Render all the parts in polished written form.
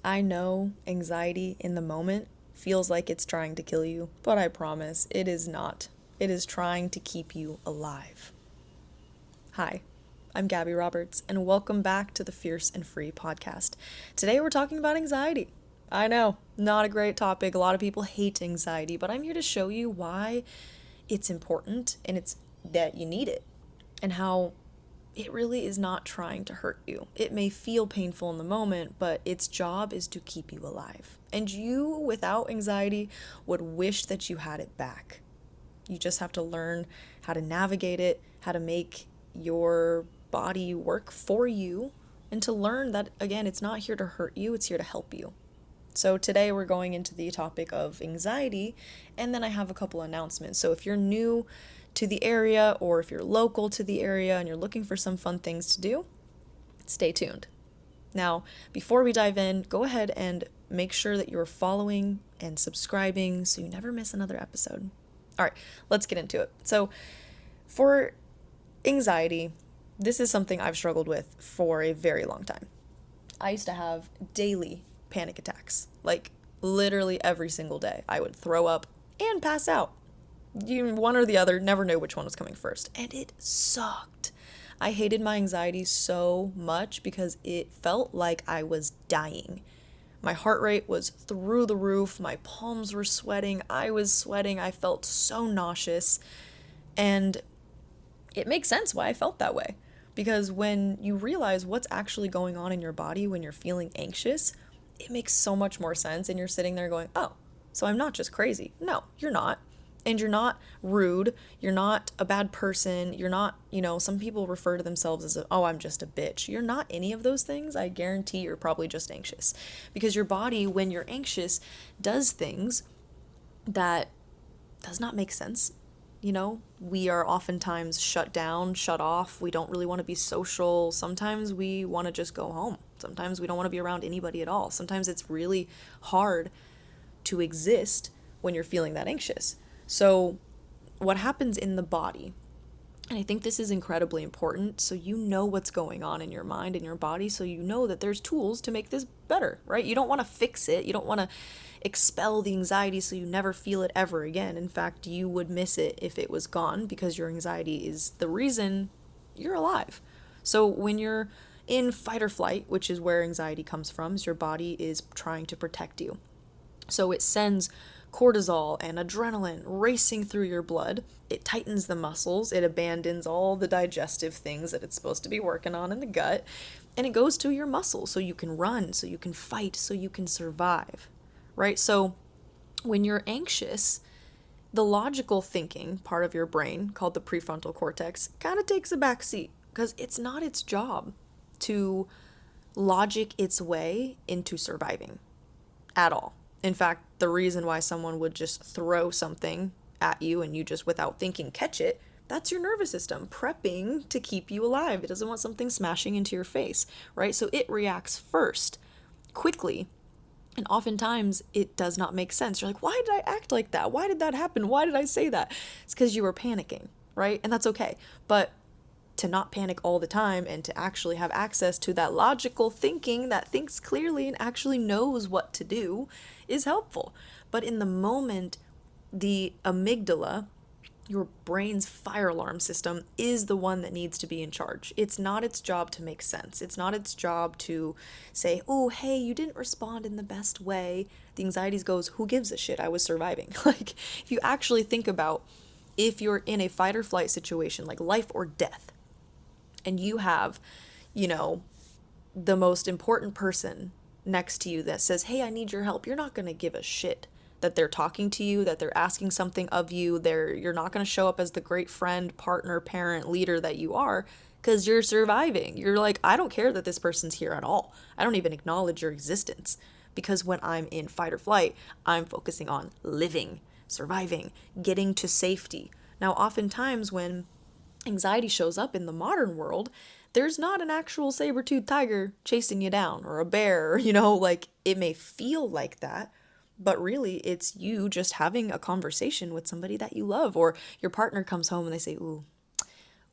I know anxiety in the moment feels like it's trying to kill you, but I promise it is not. It is trying to keep you alive. Hi, I'm Gabby Roberts, and welcome back to the Fierce and Free podcast. Today we're talking about anxiety. I know, not a great topic. A lot of people hate anxiety, but I'm here to show you why it's important and it's that you need it and how it really is not trying to hurt you. It may feel painful in the moment, but its job is to keep you alive. And you, without anxiety, would wish that you had it back. You just have to learn how to navigate it, how to make your body work for you, and to learn that, again, it's not here to hurt you, it's here to help you. So today we're going into the topic of anxiety, and then I have a couple announcements. So if you're new to the area or if you're local to the area and you're looking for some fun things to do, stay tuned. Now, before we dive in, go ahead and make sure that you're following and subscribing so you never miss another episode. All right, let's get into it. So, for anxiety, this is something I've struggled with for a very long time. I used to have daily panic attacks, like literally every single day. I would throw up and pass out. One or the other, never knew which one was coming first. And it sucked. I hated my anxiety so much because it felt like I was dying. My heart rate was through the roof. My palms were sweating. I was sweating. I felt so nauseous. And it makes sense why I felt that way. Because when you realize what's actually going on in your body when you're feeling anxious, it makes so much more sense. And you're sitting there going, oh, so I'm not just crazy. No, you're not. And you're not rude. You're not a bad person. You're not, some people refer to themselves as, oh, I'm just a bitch. You're not any of those things. I guarantee you're probably just anxious. Because your body, when you're anxious, does things that does not make sense. We are oftentimes shut down, shut off. We don't really want to be social. Sometimes we want to just go home. Sometimes we don't want to be around anybody at all. Sometimes it's really hard to exist when you're feeling that anxious. So, what happens in the body, and I think this is incredibly important, so you know what's going on in your mind and your body, so you know that there's tools to make this better, right? You don't want to fix it. You don't want to expel the anxiety so you never feel it ever again. In fact, you would miss it if it was gone because your anxiety is the reason you're alive. So when you're in fight or flight, which is where anxiety comes from, is your body is trying to protect you. So it sends cortisol and adrenaline racing through your blood. It tightens the muscles. It abandons all the digestive things that it's supposed to be working on in the gut. And it goes to your muscles so you can run, so you can fight, so you can survive, right? So when you're anxious, the logical thinking part of your brain, called the prefrontal cortex, kind of takes a back seat because it's not its job to logic its way into surviving at all. In fact, the reason why someone would just throw something at you and you just without thinking catch it, that's your nervous system prepping to keep you alive. It doesn't want something smashing into your face, right? So it reacts first, quickly, and oftentimes it does not make sense. You're like, why did I act like that? Why did that happen? Why did I say that? It's because you were panicking, right? And that's okay. But to not panic all the time and to actually have access to that logical thinking that thinks clearly and actually knows what to do is helpful. But in the moment, the amygdala, your brain's fire alarm system, is the one that needs to be in charge. It's not its job to make sense. It's not its job to say, oh, hey, you didn't respond in the best way. The anxiety goes, who gives a shit? I was surviving. Like, if you actually think about if you're in a fight or flight situation, like life or death, and you have, the most important person next to you that says, hey, I need your help, you're not going to give a shit that they're talking to you, that they're asking something of you. You're not going to show up as the great friend, partner, parent, leader that you are because you're surviving. You're like, I don't care that this person's here at all. I don't even acknowledge your existence because when I'm in fight or flight, I'm focusing on living, surviving, getting to safety. Now, oftentimes when anxiety shows up in the modern world, there's not an actual saber-toothed tiger chasing you down or a bear, like it may feel like that, but really it's you just having a conversation with somebody that you love, or your partner comes home and they say, ooh,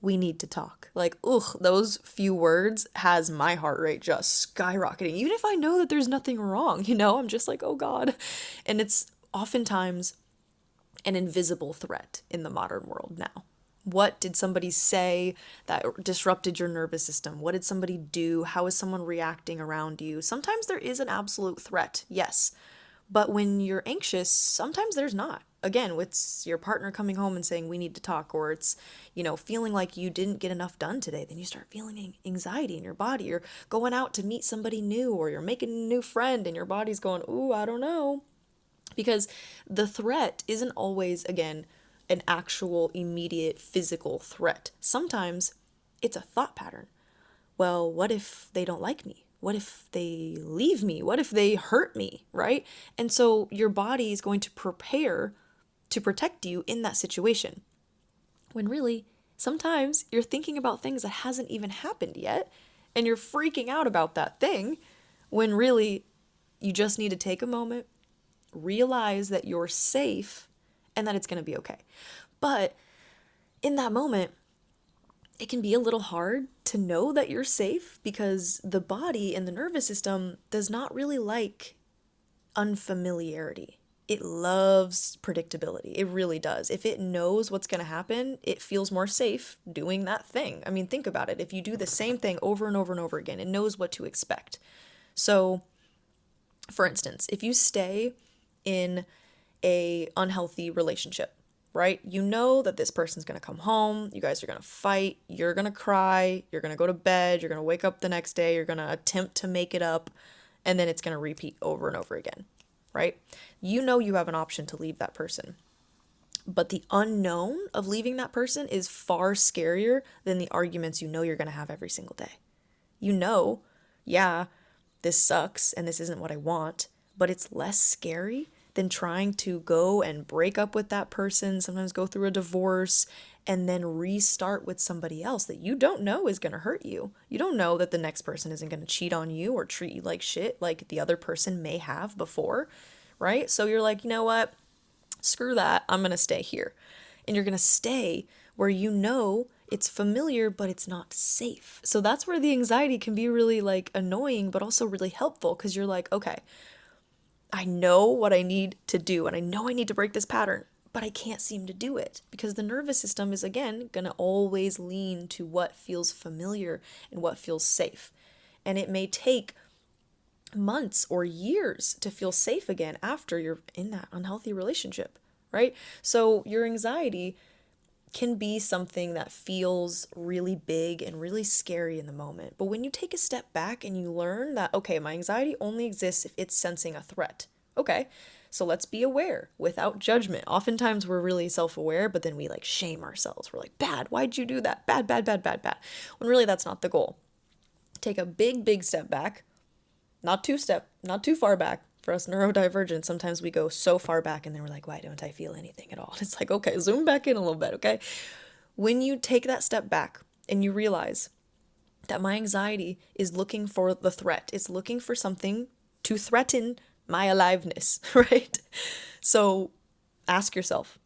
we need to talk. Like, ugh, those few words has my heart rate just skyrocketing. Even if I know that there's nothing wrong, I'm just like, oh God. And it's oftentimes an invisible threat in the modern world now. What did somebody say that disrupted your nervous system? What did somebody do? How is someone reacting around you? Sometimes there is an absolute threat, yes. But when you're anxious, sometimes there's not. Again, it's your partner coming home and saying, we need to talk, or it's, feeling like you didn't get enough done today. Then you start feeling anxiety in your body. You're going out to meet somebody new, or you're making a new friend, and your body's going, ooh, I don't know. Because the threat isn't always, again, an actual immediate physical threat. Sometimes it's a thought pattern. Well, what if they don't like me? What if they leave me? What if they hurt me, right? And so your body is going to prepare to protect you in that situation. When really, sometimes you're thinking about things that hasn't even happened yet, and you're freaking out about that thing, when really you just need to take a moment, realize that you're safe, and that it's going to be okay. But in that moment, it can be a little hard to know that you're safe because the body and the nervous system does not really like unfamiliarity. It loves predictability. It really does. If it knows what's going to happen, it feels more safe doing that thing. I mean, think about it. If you do the same thing over and over and over again, it knows what to expect. So, for instance, if you stay in a unhealthy relationship, right? You know that this person's going to come home, you guys are going to fight, you're going to cry, you're going to go to bed, you're going to wake up the next day, you're going to attempt to make it up, and then it's going to repeat over and over again, right? You know you have an option to leave that person. But the unknown of leaving that person is far scarier than the arguments you know you're going to have every single day. Yeah, this sucks and this isn't what I want, but it's less scary than trying to go and break up with that person, sometimes go through a divorce, and then restart with somebody else that you don't know is going to hurt you. You don't know that the next person isn't going to cheat on you or treat you like shit like the other person may have before, right? So you're like, you know what? Screw that. I'm going to stay here. And you're going to stay where you know it's familiar, but it's not safe. So that's where the anxiety can be really like annoying, but also really helpful because you're like, okay, I know what I need to do and I know I need to break this pattern, but I can't seem to do it because the nervous system is, again, going to always lean to what feels familiar and what feels safe. And it may take months or years to feel safe again after you're in that unhealthy relationship, right? So your anxiety can be something that feels really big and really scary in the moment. But when you take a step back and you learn that, okay, my anxiety only exists if it's sensing a threat. Okay, so let's be aware without judgment. Oftentimes we're really self-aware, but then we like shame ourselves. We're like, bad, why'd you do that? Bad, bad, bad, bad, bad. When really that's not the goal. Take a big, big step back, not too far back. For us neurodivergent, sometimes we go so far back and then we're like, why don't I feel anything at all? And it's like, okay, zoom back in a little bit, okay? When you take that step back and you realize that my anxiety is looking for the threat, it's looking for something to threaten my aliveness, right? So ask yourself,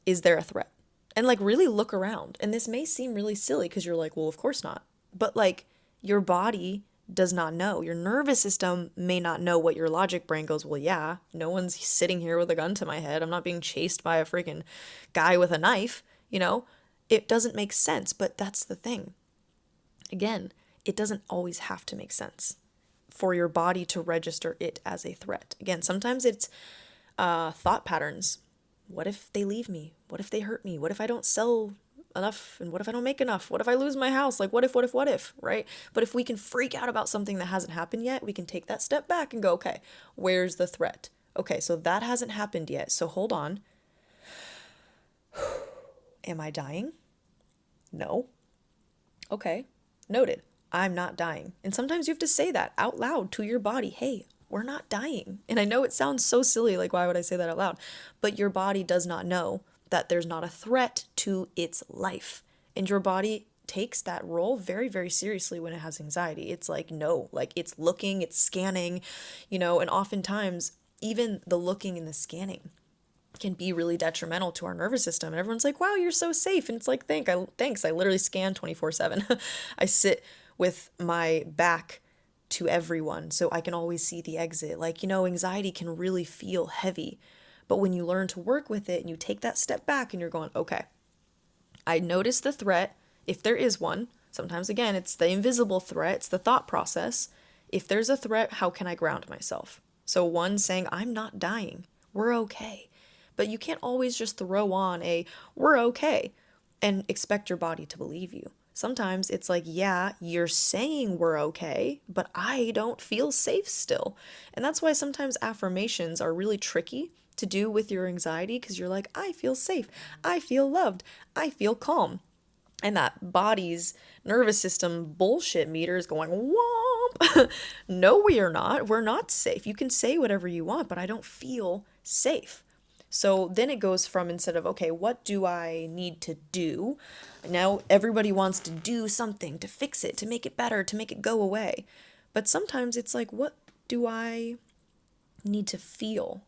is there a threat? And like really look around. And this may seem really silly because you're like, well, of course not. But like your body does not know. Your nervous system may not know what your logic brain goes, well, yeah, no one's sitting here with a gun to my head. I'm not being chased by a freaking guy with a knife, It doesn't make sense, but that's the thing. Again, it doesn't always have to make sense for your body to register it as a threat. Again, sometimes it's thought patterns. What if they leave me? What if they hurt me? What if I don't sell enough? And what if I don't make enough? What if I lose my house? Like, what if, right? But if we can freak out about something that hasn't happened yet, we can take that step back and go, okay, where's the threat? Okay, so that hasn't happened yet. So hold on. Am I dying? No. Okay, noted. I'm not dying. And sometimes you have to say that out loud to your body. Hey, we're not dying. And I know it sounds so silly, like why would I say that out loud? But your body does not know that there's not a threat to its life. And your body takes that role very, very seriously when it has anxiety. It's like, no, like it's looking, it's scanning, and oftentimes even the looking and the scanning can be really detrimental to our nervous system. And everyone's like, wow, you're so safe. And it's like, thanks. I literally scan 24/7. I sit with my back to everyone so I can always see the exit. Like, anxiety can really feel heavy. But when you learn to work with it and you take that step back and you're going, okay, I notice the threat, if there is one. Sometimes, again, it's the invisible threat, it's the thought process. If there's a threat, how can I ground myself? So, one, saying, I'm not dying, we're okay. But you can't always just throw on a we're okay and expect your body to believe you. Sometimes it's like, yeah, you're saying we're okay, but I don't feel safe still. And that's why sometimes affirmations are really tricky to do with your anxiety, because you're like, I feel safe, I feel loved, I feel calm. And that body's nervous system bullshit meter is going womp. No, we are not. We're not safe. You can say whatever you want, but I don't feel safe. So then it goes from, instead of, okay, what do I need to do? Now everybody wants to do something to fix it, to make it better, to make it go away. But sometimes it's like, what do I need to feel?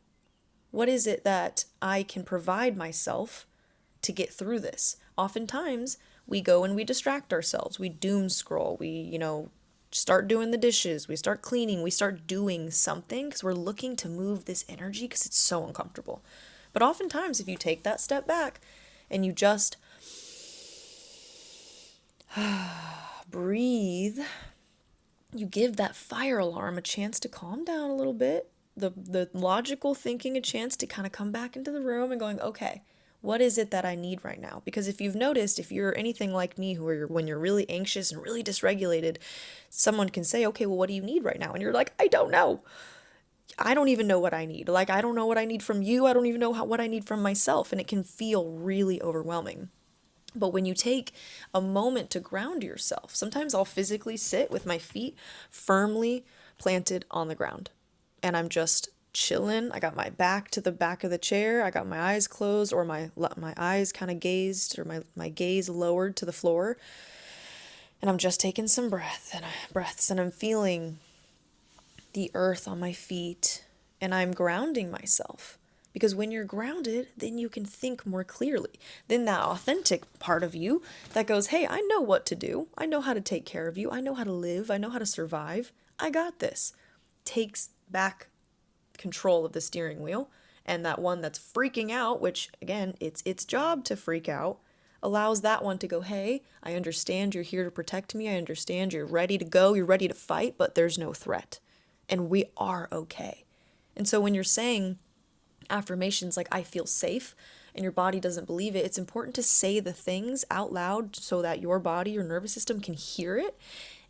What is it that I can provide myself to get through this? Oftentimes, we go and we distract ourselves. We doom scroll. We, start doing the dishes. We start cleaning. We start doing something because we're looking to move this energy because it's so uncomfortable. But oftentimes, if you take that step back and you just breathe, you give that fire alarm a chance to calm down a little bit, the logical thinking a chance to kind of come back into the room and going, okay, what is it that I need right now? Because if you've noticed, if you're anything like me, when you're really anxious and really dysregulated, someone can say, okay, well, what do you need right now? And you're like, I don't know. I don't even know what I need. Like, I don't know what I need from you. I don't even know what I need from myself. And it can feel really overwhelming. But when you take a moment to ground yourself, sometimes I'll physically sit with my feet firmly planted on the ground. And I'm just chilling. I got my back to the back of the chair. I got my eyes closed, or my eyes kind of gazed, or my gaze lowered to the floor. And I'm just taking some breaths, and I'm feeling the earth on my feet, and I'm grounding myself. Because when you're grounded, then you can think more clearly. Then that authentic part of you that goes, hey, I know what to do. I know how to take care of you. I know how to live. I know how to survive. I got this. Takes back control of the steering wheel. And that one that's freaking out, which again, it's its job to freak out, allows that one to go, hey, I understand you're here to protect me. I understand you're ready to go. You're ready to fight, but there's no threat. And we are okay. And so when you're saying affirmations like I feel safe and your body doesn't believe it, it's important to say the things out loud so that your body, your nervous system can hear it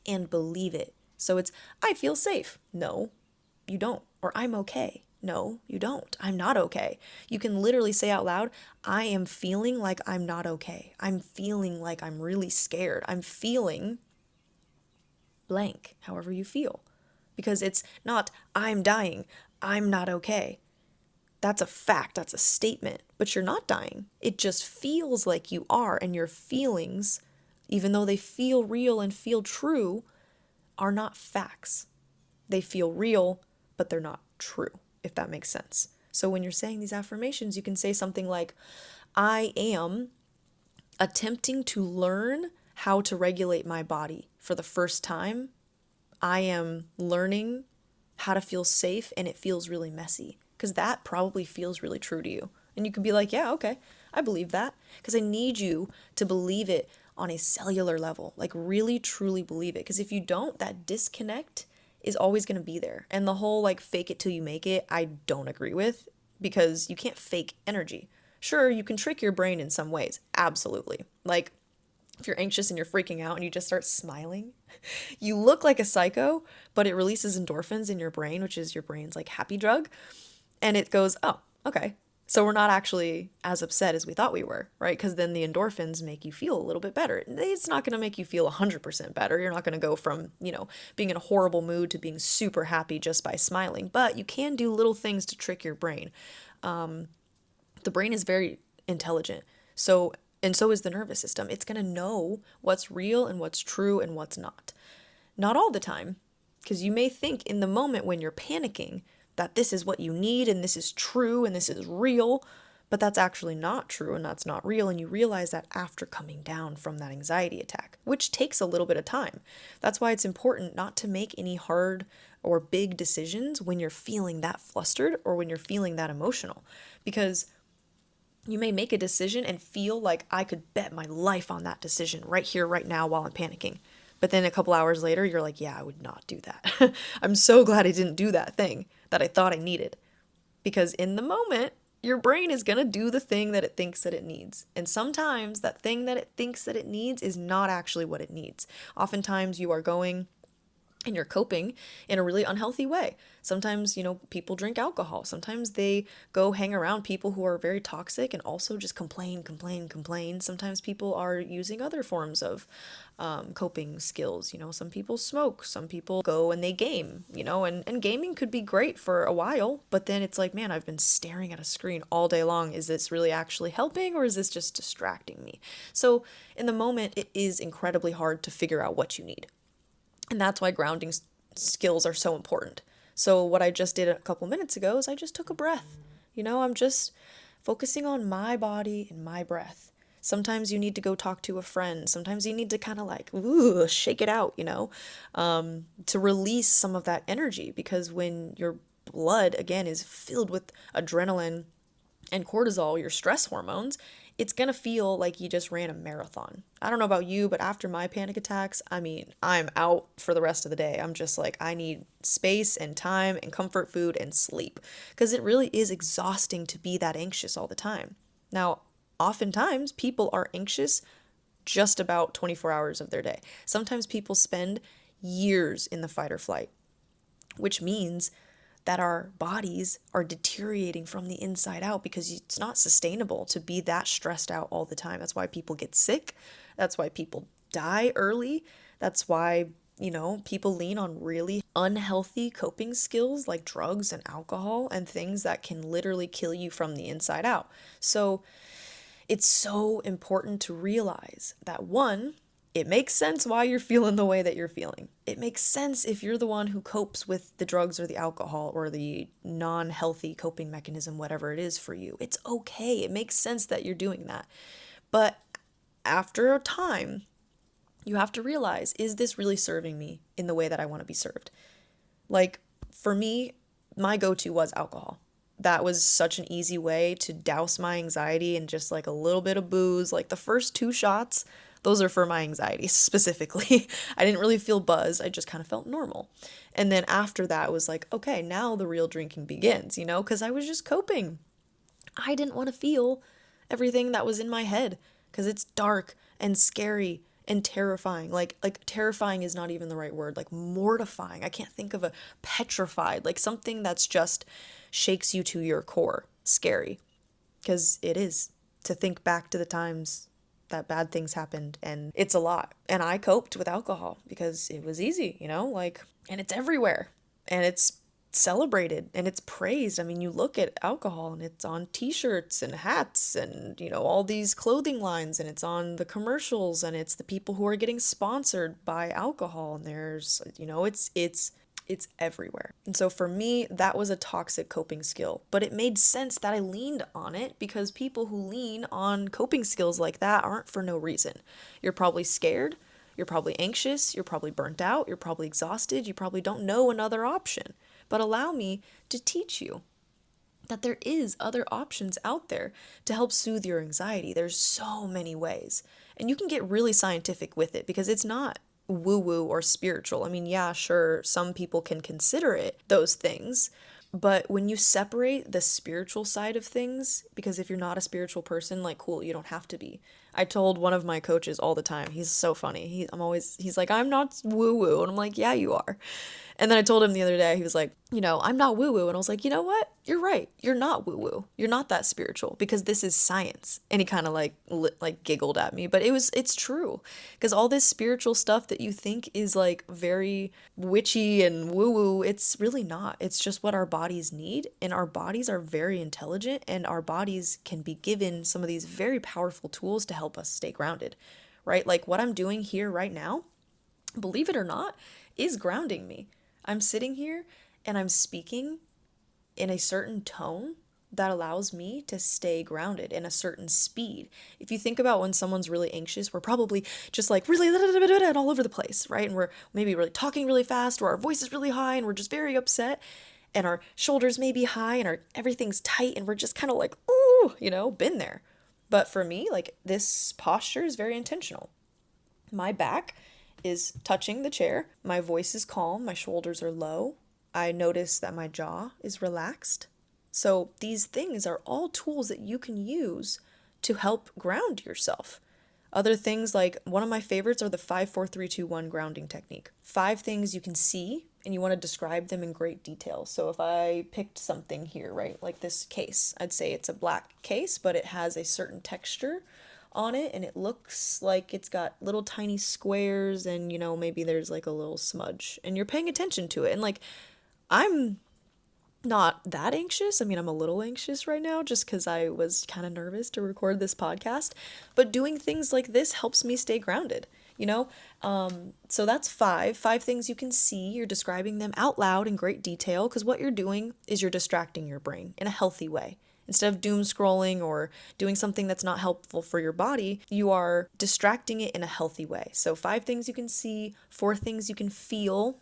and believe it. So it's, I feel safe. No, you don't. Or I'm okay. No, you don't. I'm not okay. You can literally say out loud, I am feeling like I'm not okay. I'm feeling like I'm really scared. I'm feeling blank, however you feel. Because it's not, I'm dying. I'm not okay. That's a fact. That's a statement. But you're not dying. It just feels like you are. And your feelings, even though they feel real and feel true, are not facts. They feel real, but they're not true, if that makes sense. So when you're saying these affirmations, you can say something like, I am attempting to learn how to regulate my body for the first time. I am learning how to feel safe, and it feels really messy. Because that probably feels really true to you. And you could be like, yeah, okay, I believe that. Because I need you to believe it on a cellular level. Like really, truly believe it. Because if you don't, that disconnect is always going to be there. And the whole like fake it till you make it, I don't agree with. Because you can't fake energy. Sure, you can trick your brain in some ways. Absolutely. Like if you're anxious and you're freaking out and you just start smiling, you look like a psycho, but it releases endorphins in your brain, which is your brain's like happy drug. And it goes, oh, okay. So we're not actually as upset as we thought we were, right? Because then the endorphins make you feel a little bit better. It's not going to make you feel 100% better. You're not going to go from, being in a horrible mood to being super happy just by smiling. But you can do little things to trick your brain. The brain is very intelligent. So is the nervous system. It's going to know what's real and what's true and what's not. Not all the time, because you may think in the moment when you're panicking that this is what you need and this is true and this is real, But that's actually not true and that's not real. And you realize that after coming down from that anxiety attack, which takes a little bit of time. That's why it's important not to make any hard or big decisions when you're feeling that flustered or when you're feeling that emotional. Because you may make a decision and feel like I could bet my life on that decision right here, right now, while I'm panicking. But then a couple hours later, you're like, yeah, I would not do that. I'm so glad I didn't do that thing that I thought I needed. Because in the moment, your brain is going to do the thing that it thinks that it needs. And sometimes that thing that it thinks that it needs is not actually what it needs. Oftentimes you are going and you're coping in a really unhealthy way. Sometimes, people drink alcohol. Sometimes they go hang around people who are very toxic and also just complain, complain, complain. Sometimes people are using other forms of coping skills. Some people smoke, some people go and they game, and gaming could be great for a while, but then it's like, man, I've been staring at a screen all day long. Is this really actually helping or is this just distracting me? So in the moment, it is incredibly hard to figure out what you need. And that's why grounding skills are so important. So what I just did a couple minutes ago is I just took a breath. I'm just focusing on my body and my breath. Sometimes you need to go talk to a friend. Sometimes you need to kind of like, shake it out, to release some of that energy. Because when your blood, again, is filled with adrenaline and cortisol, your stress hormones, it's gonna feel like you just ran a marathon. I don't know about you, but after my panic attacks, I'm out for the rest of the day. I'm just like, I need space and time and comfort food and sleep. Because it really is exhausting to be that anxious all the time. Now, oftentimes people are anxious just about 24 hours of their day. Sometimes people spend years in the fight or flight, which means that our bodies are deteriorating from the inside out because it's not sustainable to be that stressed out all the time. That's why people get sick. That's why people die early. That's why, people lean on really unhealthy coping skills like drugs and alcohol and things that can literally kill you from the inside out. So it's so important to realize that, one, it makes sense why you're feeling the way that you're feeling. It makes sense if you're the one who copes with the drugs or the alcohol or the non-healthy coping mechanism, whatever it is for you. It's okay. It makes sense that you're doing that. But after a time, you have to realize, is this really serving me in the way that I want to be served? Like, for me, my go-to was alcohol. That was such an easy way to douse my anxiety in just like a little bit of booze. Like the first 2 shots, those are for my anxiety specifically. I didn't really feel buzz. I just kind of felt normal. And then after that, it was like, okay, now the real drinking begins, because I was just coping. I didn't want to feel everything that was in my head because it's dark and scary and terrifying. Like terrifying is not even the right word. Like mortifying. I can't think of a petrified, like something that's just shakes you to your core. Scary. Because it is. To think back to the times that bad things happened, and it's a lot. And I coped with alcohol because it was easy, and it's everywhere. And it's celebrated and it's praised. You look at alcohol and it's on t-shirts and hats and, all these clothing lines, and it's on the commercials, and it's the people who are getting sponsored by alcohol, and there's, it's everywhere. And so for me, that was a toxic coping skill, but it made sense that I leaned on it because people who lean on coping skills like that aren't for no reason. You're probably scared. You're probably anxious. You're probably burnt out. You're probably exhausted. You probably don't know another option. But allow me to teach you that there is other options out there to help soothe your anxiety. There's so many ways. And you can get really scientific with it because it's not woo-woo or spiritual. Yeah, sure, some people can consider it those things, but when you separate the spiritual side of things, because if you're not a spiritual person, like, cool, you don't have to be. I told one of my coaches all the time, he's so funny. He's like, I'm not woo-woo. And I'm like, yeah, you are. And then I told him the other day, he was like, I'm not woo-woo. And I was like, you know what? You're right. You're not woo-woo. You're not that spiritual because this is science. And he kind of like giggled at me, but it's true. Because all this spiritual stuff that you think is like very witchy and woo-woo, it's really not. It's just what our bodies need. And our bodies are very intelligent, and our bodies can be given some of these very powerful tools to help us stay grounded, right? Like what I'm doing here right now, believe it or not, is grounding me. I'm sitting here and I'm speaking in a certain tone that allows me to stay grounded in a certain speed. If you think about when someone's really anxious, we're probably just like really and all over the place, right? And we're maybe really talking really fast, or our voice is really high and we're just very upset, and our shoulders may be high and everything's tight and we're just kind of like, ooh, been there. But for me, like, this posture is very intentional. My back is touching the chair, my voice is calm, my shoulders are low. I notice that my jaw is relaxed. So these things are all tools that you can use to help ground yourself. Other things, like, one of my favorites are the 5-4-3-2-1 grounding technique. 5 things you can see and you want to describe them in great detail. So if I picked something here, right, like this case, I'd say it's a black case, but it has a certain texture on it and it looks like it's got little tiny squares and, maybe there's like a little smudge and you're paying attention to it. And like, I'm not that anxious. I mean, I'm a little anxious right now just because I was kind of nervous to record this podcast. But doing things like this helps me stay grounded, you know? So that's 5 things you can see. You're describing them out loud in great detail because what you're doing is you're distracting your brain in a healthy way. Instead of doom scrolling or doing something that's not helpful for your body, you are distracting it in a healthy way. So 5 things you can see, 4 things you can feel.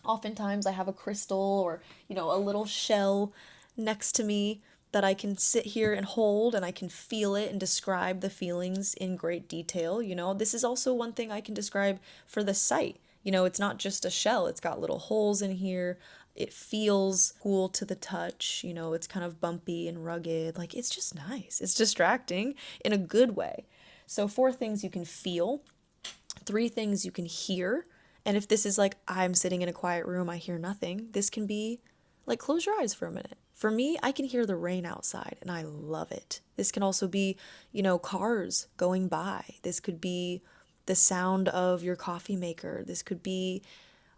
Oftentimes I have a crystal or, a little shell next to me that I can sit here and hold and I can feel it and describe the feelings in great detail. This is also one thing I can describe for the site. It's not just a shell, it's got little holes in here. It feels cool to the touch, it's kind of bumpy and rugged. Like, it's just nice. It's distracting in a good way. So 4 things you can feel, 3 things you can hear. And if this is like, I'm sitting in a quiet room, I hear nothing, this can be like, close your eyes for a minute. For me, I can hear the rain outside and I love it. This can also be, cars going by. This could be the sound of your coffee maker. This could be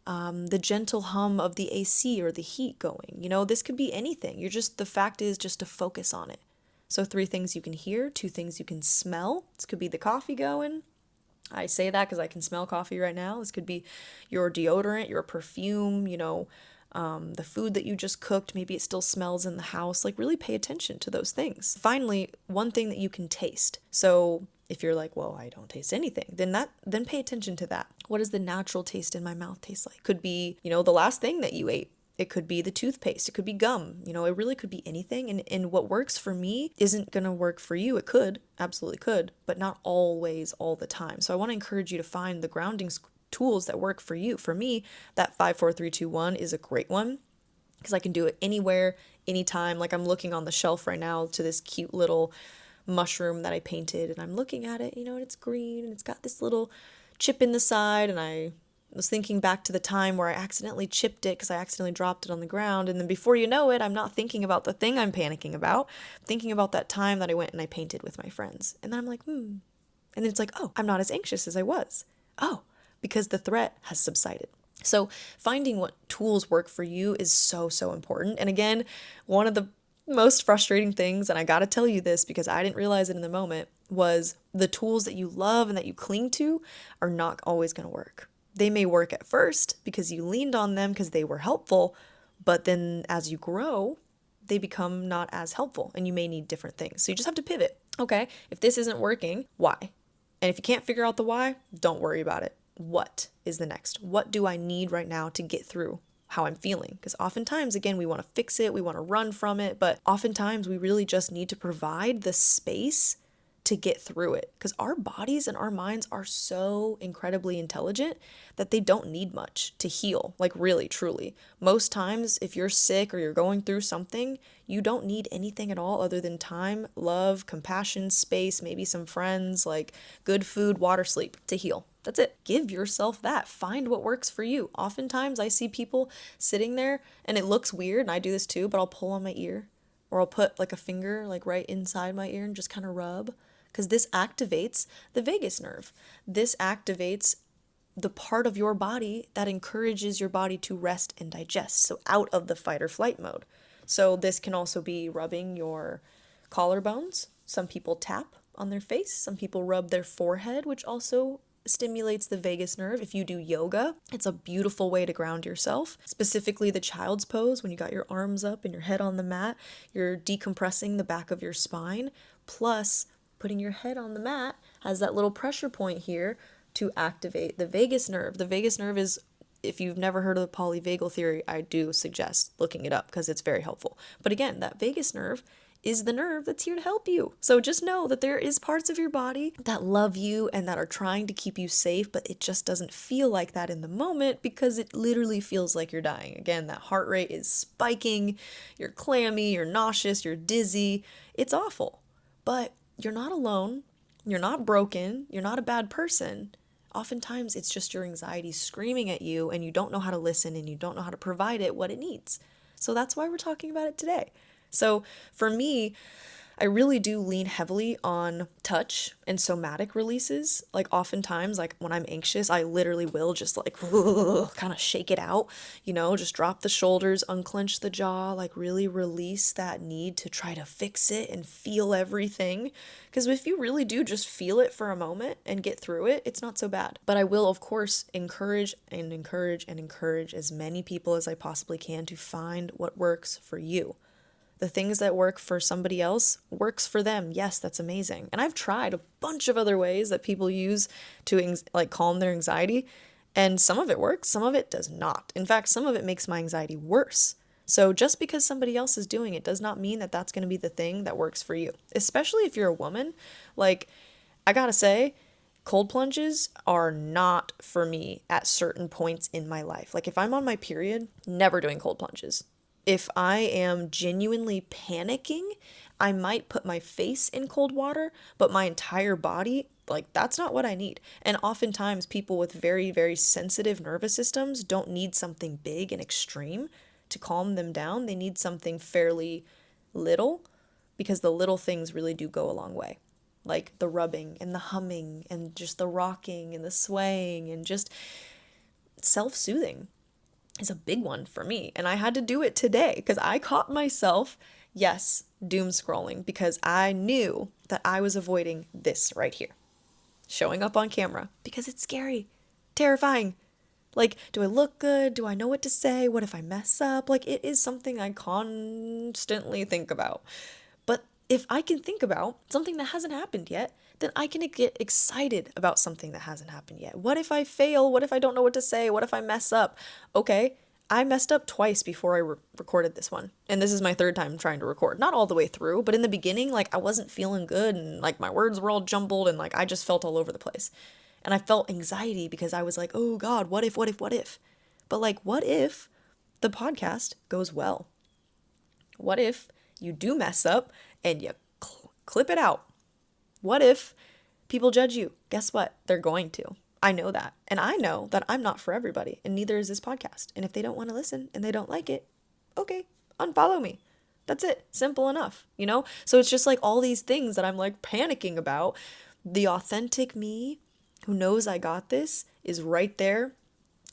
the gentle hum of the AC or the heat going. This could be anything. The fact is just to focus on it. So 3 things you can hear, 2 things you can smell. This could be the coffee going. I say that because I can smell coffee right now. This could be your deodorant, your perfume, the food that you just cooked. Maybe it still smells in the house. Like, really pay attention to those things. Finally, one thing that you can taste. So if you're like, well, I don't taste anything, then pay attention to that. What does the natural taste in my mouth taste like? Could be, the last thing that you ate. It could be the toothpaste. It could be gum. It really could be anything. And what works for me isn't going to work for you. It could, absolutely could, but not always all the time. So I want to encourage you to find the grounding tools that work for you. For me, that 5-4-3-2-1 is a great one because I can do it anywhere, anytime. Like, I'm looking on the shelf right now to this cute little mushroom that I painted and I'm looking at it, and it's green and it's got this little chip in the side, and I was thinking back to the time where I accidentally chipped it because I accidentally dropped it on the ground. And then before you know it, I'm not thinking about the thing I'm panicking about, I'm thinking about that time that I went and I painted with my friends. And then I'm like, And then it's like, oh, I'm not as anxious as I was. Oh, because the threat has subsided. So finding what tools work for you is so, so important. And again, one of the most frustrating things, and I got to tell you this because I didn't realize it in the moment, was the tools that you love and that you cling to are not always going to work. They may work at first because you leaned on them because they were helpful, but then as you grow, they become not as helpful and you may need different things. So you just have to pivot. Okay, if this isn't working, why? And if you can't figure out the why, don't worry about it. What is the next? What do I need right now to get through how I'm feeling? Because oftentimes, again, we want to fix it, we want to run from it, but oftentimes we really just need to provide the space to get through it, because our bodies and our minds are so incredibly intelligent that they don't need much to heal, like, really, truly. Most times, if you're sick or you're going through something, you don't need anything at all other than time, love, compassion, space, maybe some friends, like good food, water, sleep to heal. That's it. Give yourself that. Find what works for you. Oftentimes I see people sitting there and it looks weird, and I do this too, but I'll pull on my ear or I'll put like a finger like right inside my ear and just kind of rub, because this activates the vagus nerve. This activates the part of your body that encourages your body to rest and digest, so out of the fight or flight mode. So this can also be rubbing your collarbones. Some people tap on their face. Some people rub their forehead, which also stimulates the vagus nerve. If you do yoga, it's a beautiful way to ground yourself. Specifically the child's pose, when you got your arms up and your head on the mat, you're decompressing the back of your spine. Plus, putting your head on the mat has that little pressure point here to activate the vagus nerve. The vagus nerve is, if you've never heard of the polyvagal theory, I do suggest looking it up because it's very helpful. But again, that vagus nerve is the nerve that's here to help you. So just know that there is parts of your body that love you and that are trying to keep you safe, but it just doesn't feel like that in the moment because it literally feels like you're dying. Again, that heart rate is spiking, you're clammy, you're nauseous, you're dizzy. It's awful. But you're not alone. You're not broken. You're not a bad person. Oftentimes, it's just your anxiety screaming at you and you don't know how to listen and you don't know how to provide it what it needs. So that's why we're talking about it today. So for me, I really do lean heavily on touch and somatic releases. Like oftentimes, like when I'm anxious, I literally will just like kind of shake it out, just drop the shoulders, unclench the jaw, like really release that need to try to fix it and feel everything. Because if you really do just feel it for a moment and get through it, it's not so bad. But I will, of course, encourage as many people as I possibly can to find what works for you. The things that work for somebody else works for them. Yes, that's amazing. And I've tried a bunch of other ways that people use to calm their anxiety, and some of it works, some of it does not. In fact, some of it makes my anxiety worse. So just because somebody else is doing it does not mean that that's going to be the thing that works for you, especially if you're a woman. Like, I gotta say, cold plunges are not for me at certain points in my life. Like if I'm on my period, never doing cold plunges. If I am genuinely panicking, I might put my face in cold water, but my entire body, like that's not what I need. And oftentimes people with very, very sensitive nervous systems don't need something big and extreme to calm them down. They need something fairly little because the little things really do go a long way. Like the rubbing and the humming and just the rocking and the swaying and just self-soothing is a big one for me. And I had to do it today because I caught myself, yes, doom scrolling because I knew that I was avoiding this right here. Showing up on camera because it's scary, terrifying. Like, do I look good? Do I know what to say? What if I mess up? Like, it is something I constantly think about. But if I can think about something that hasn't happened yet, then I can get excited about something that hasn't happened yet. What if I fail? What if I don't know what to say? What if I mess up? Okay, I messed up twice before I recorded this one. And this is my third time trying to record. Not all the way through, but in the beginning, like I wasn't feeling good and like my words were all jumbled and like I just felt all over the place. And I felt anxiety because I was like, oh God, what if? But like, what if the podcast goes well? What if you do mess up and you clip it out? What if people judge you? Guess what? They're going to. I know that. And I know that I'm not for everybody, and neither is this podcast. And if they don't want to listen and they don't like it, okay, unfollow me. That's it. Simple enough, So it's just like all these things that I'm like panicking about. The authentic me who knows I got this is right there,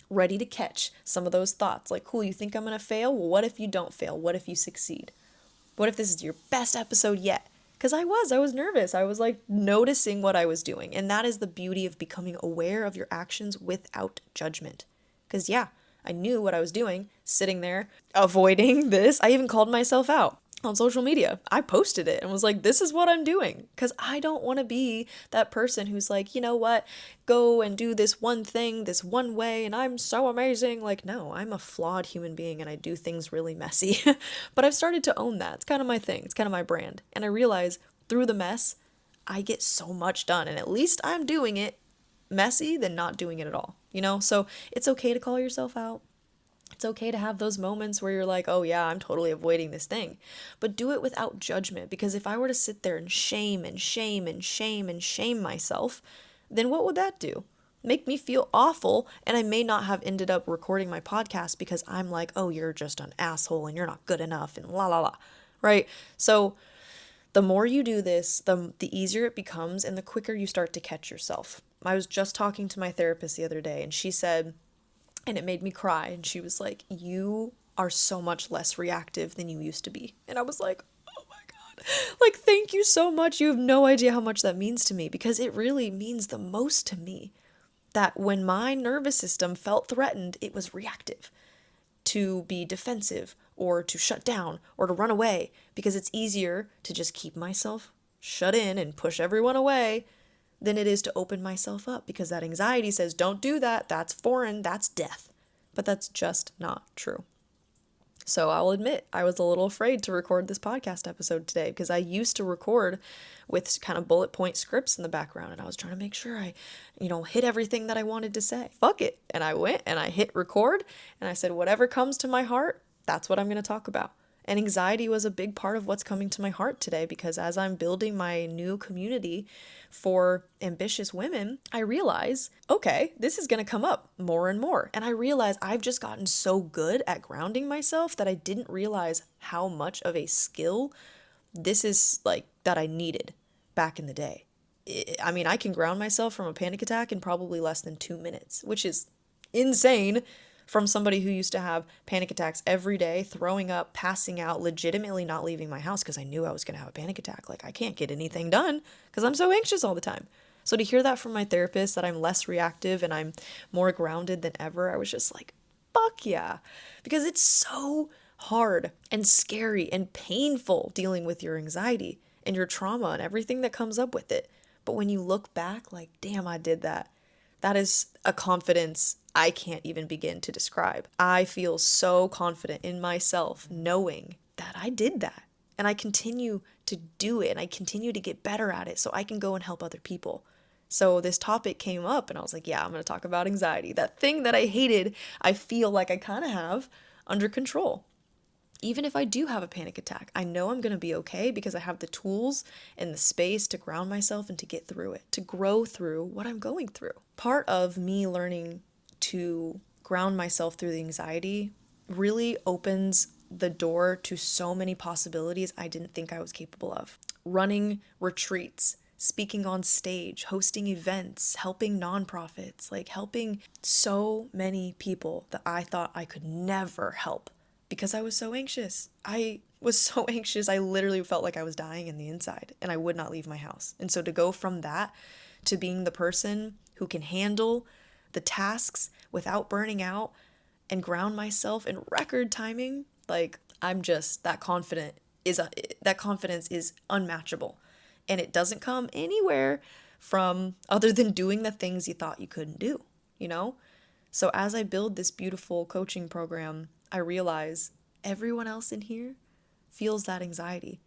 ready to catch some of those thoughts. Like, cool, you think I'm going to fail? Well, what if you don't fail? What if you succeed? What if this is your best episode yet? Because I was nervous. I was like noticing what I was doing. And that is the beauty of becoming aware of your actions without judgment. Because yeah, I knew what I was doing, sitting there, avoiding this. I even called myself out on social media. I posted it and was like, this is what I'm doing. Because I don't want to be that person who's like, you know what, go and do this one thing, this one way, and I'm so amazing. Like, no, I'm a flawed human being and I do things really messy. But I've started to own that. It's kind of my thing. It's kind of my brand. And I realize through the mess, I get so much done. And at least I'm doing it messy than not doing it at all. So it's okay to call yourself out. It's okay to have those moments where you're like, oh yeah, I'm totally avoiding this thing. But do it without judgment, because if I were to sit there and shame myself, then what would that do? Make me feel awful, and I may not have ended up recording my podcast because I'm like, oh, you're just an asshole and you're not good enough and la la la, right? So the more you do this, the easier it becomes and the quicker you start to catch yourself. I was just talking to my therapist the other day and she said, and it made me cry. And she was like, you are so much less reactive than you used to be. And I was like, oh my God, like, thank you so much. You have no idea how much that means to me, because it really means the most to me. that when my nervous system felt threatened, it was reactive, to be defensive or to shut down or to run away, because it's easier to just keep myself shut in and push everyone away than it is to open myself up, because that anxiety says, don't do that, that's foreign, that's death. But that's just not true. So I'll admit, I was a little afraid to record this podcast episode today, because I used to record with kind of bullet point scripts in the background, and I was trying to make sure I, hit everything that I wanted to say. Fuck it. And I went and I hit record, and I said, whatever comes to my heart, that's what I'm going to talk about. And anxiety was a big part of what's coming to my heart today, because as I'm building my new community for ambitious women, I realize, okay, this is going to come up more and more. And I realize I've just gotten so good at grounding myself that I didn't realize how much of a skill this is, like, that I needed back in the day. I can ground myself from a panic attack in probably less than 2 minutes, which is insane from somebody who used to have panic attacks every day, throwing up, passing out, legitimately not leaving my house because I knew I was going to have a panic attack. Like, I can't get anything done because I'm so anxious all the time. So to hear that from my therapist, that I'm less reactive and I'm more grounded than ever, I was just like, fuck yeah. Because it's so hard and scary and painful dealing with your anxiety and your trauma and everything that comes up with it. But when you look back, like, damn, I did that. That is a confidence I can't even begin to describe. I feel so confident in myself knowing that I did that. And I continue to do it, and I continue to get better at it so I can go and help other people. So this topic came up and I was like, yeah, I'm going to talk about anxiety. That thing that I hated, I feel like I kind of have under control. Even if I do have a panic attack, I know I'm going to be okay because I have the tools and the space to ground myself and to get through it, to grow through what I'm going through. Part of me learning to ground myself through the anxiety really opens the door to so many possibilities I didn't think I was capable of. Running retreats, speaking on stage, hosting events, helping nonprofits, like helping so many people that I thought I could never help because I was so anxious. I was so anxious, I literally felt like I was dying in the inside and I would not leave my house. And so to go from that to being the person who can handle the tasks without burning out and ground myself in record timing, like, I'm just that confident that confidence is unmatchable, and it doesn't come anywhere from other than doing the things you thought you couldn't do, So as I build this beautiful coaching program, I realize everyone else in here feels that anxiety.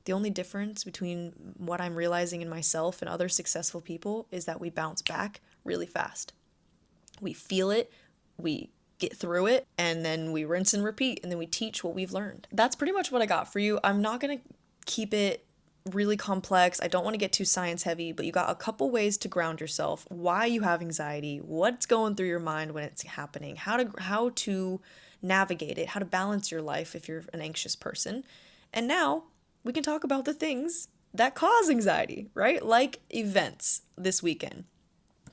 The only difference between what I'm realizing in myself and other successful people is that we bounce back really fast. We feel it, we get through it, and then we rinse and repeat, and then we teach what we've learned. That's pretty much what I got for you. I'm not going to keep it really complex. I don't want to get too science heavy, but you got a couple ways to ground yourself, why you have anxiety, what's going through your mind when it's happening, how to navigate it, how to balance your life if you're an anxious person. And now we can talk about the things that cause anxiety, right? Like events this weekend.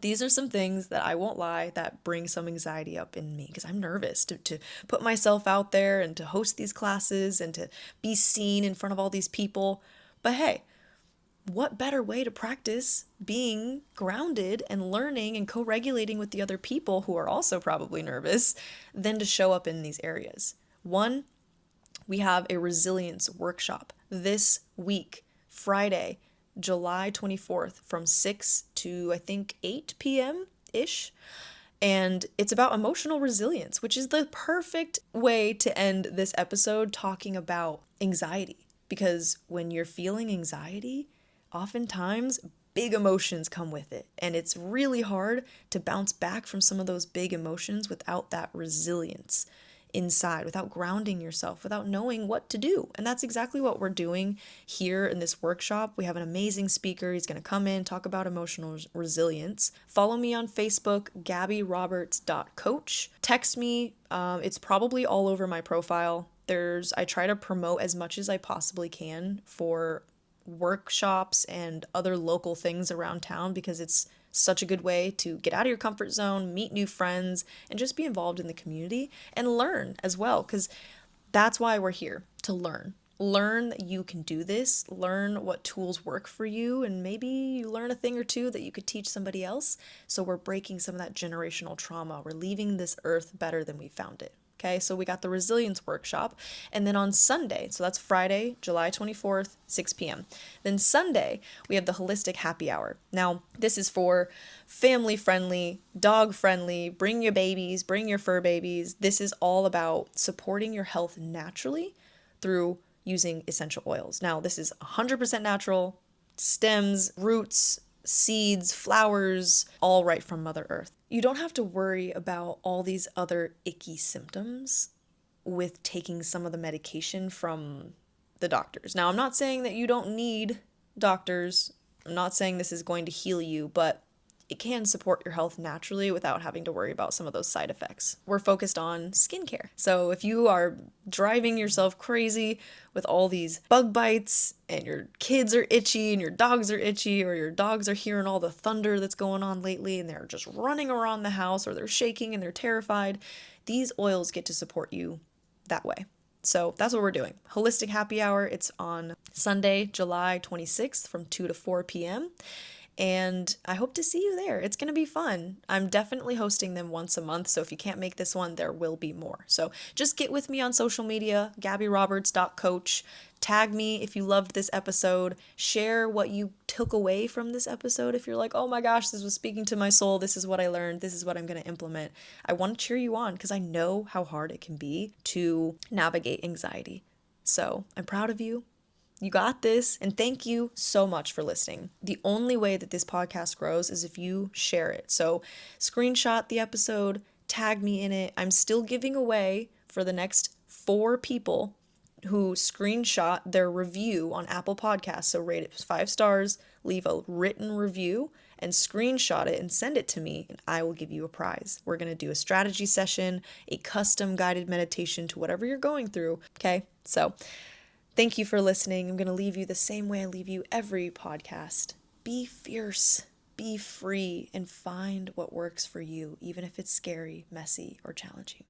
These are some things that I won't lie that bring some anxiety up in me because I'm nervous to put myself out there and to host these classes and to be seen in front of all these people. But hey, what better way to practice being grounded and learning and co-regulating with the other people who are also probably nervous than to show up in these areas? One, we have a resilience workshop this week, Friday, July 24th from 6 to I think 8 p.m.-ish. And it's about emotional resilience, which is the perfect way to end this episode talking about anxiety. Because when you're feeling anxiety, oftentimes big emotions come with it. And it's really hard to bounce back from some of those big emotions without that resilience inside, without grounding yourself, without knowing what to do. And that's exactly what we're doing here in this workshop. We have an amazing speaker. He's going to come in, talk about emotional resilience. Follow me on Facebook, gabbyroberts.coach. Text me. It's probably all over my profile. I try to promote as much as I possibly can for workshops and other local things around town because it's such a good way to get out of your comfort zone, meet new friends, and just be involved in the community and learn as well, because that's why we're here, to learn. learn that you can do this, learn what tools work for you, and maybe you learn a thing or two that you could teach somebody else. So we're breaking some of that generational trauma. We're leaving this earth better than we found it. Okay, so we got the resilience workshop. And then on Sunday, so that's Friday, July 24th, 6 p.m. Then Sunday, we have the holistic happy hour. Now, this is for family friendly, dog friendly, bring your babies, bring your fur babies. This is all about supporting your health naturally through using essential oils. Now, this is 100% natural, stems, roots, seeds, flowers, all right from Mother Earth. You don't have to worry about all these other icky symptoms with taking some of the medication from the doctors. Now, I'm not saying that you don't need doctors. I'm not saying this is going to heal you, but it can support your health naturally without having to worry about some of those side effects. We're focused on skincare. So if you are driving yourself crazy with all these bug bites and your kids are itchy and your dogs are itchy, or your dogs are hearing all the thunder that's going on lately and they're just running around the house, or they're shaking and they're terrified, these oils get to support you that way. So that's what we're doing. Holistic Happy Hour. It's on Sunday, July 26th from 2 to 4 p.m. And I hope to see you there. It's going to be fun. I'm definitely hosting them once a month, so if you can't make this one, there will be more. So just get with me on social media, gabbyroberts.coach. Tag me if you loved this episode. Share what you took away from this episode. If you're like, oh my gosh, this was speaking to my soul. This is what I learned. This is what I'm going to implement. I want to cheer you on because I know how hard it can be to navigate anxiety. So I'm proud of you. You got this, and thank you so much for listening. The only way that this podcast grows is if you share it. So screenshot the episode, tag me in it. I'm still giving away for the next 4 people who screenshot their review on Apple Podcasts. So rate it 5 stars, leave a written review, and screenshot it and send it to me, and I will give you a prize. We're going to do a strategy session, a custom guided meditation to whatever you're going through. Okay, so thank you for listening. I'm going to leave you the same way I leave you every podcast. Be fierce, be free, and find what works for you, even if it's scary, messy, or challenging.